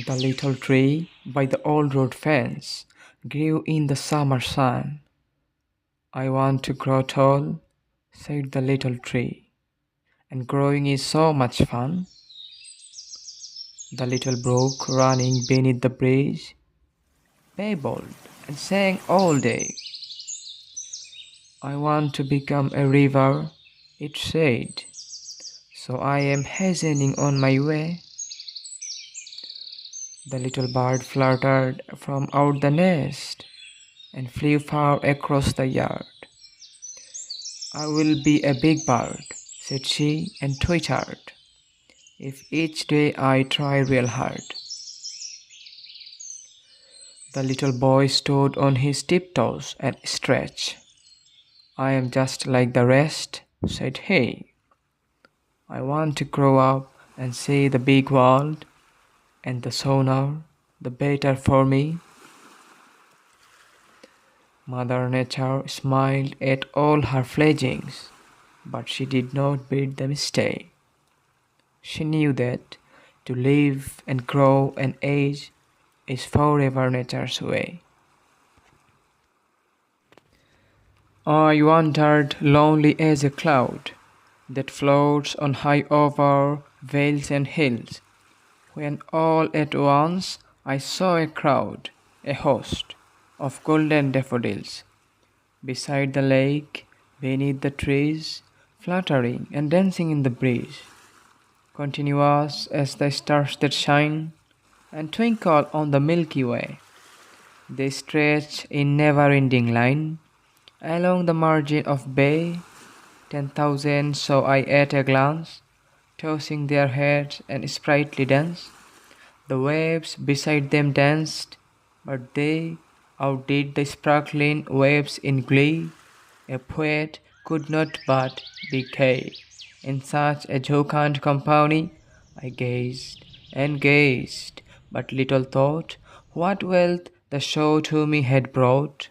The little tree by the old road fence grew in the summer sun. "I want to grow tall," said the little tree, "and growing is so much fun." The little brook running beneath the bridge babbled and sang all day. "I want to become a river," it said, "so I am hastening on my way." The little bird fluttered from out the nest and flew far across the yard. "I will be a big bird," said she, and twittered, "if each day I try real hard." The little boy stood on his tiptoes and stretched. "I am just like the rest," said he. "I want to grow up and see the big world, and the sooner, the better for me." Mother Nature smiled at all her fledglings, but she did not bid them stay. She knew that to live and grow and age is forever Nature's way. I wandered lonely as a cloud that floats on high over vales and hills, when all at once I saw a crowd, a host, of golden daffodils, beside the lake, beneath the trees, fluttering and dancing in the breeze, continuous as the stars that shine and twinkle on the Milky Way. They stretch in never-ending line along the margin of bay. 10,000 saw I at a glance, tossing their heads and sprightly dance. The waves beside them danced, but they outdid the sparkling waves in glee. A poet could not but be gay. In such a jocund company I gazed and gazed, but little thought what wealth the show to me had brought.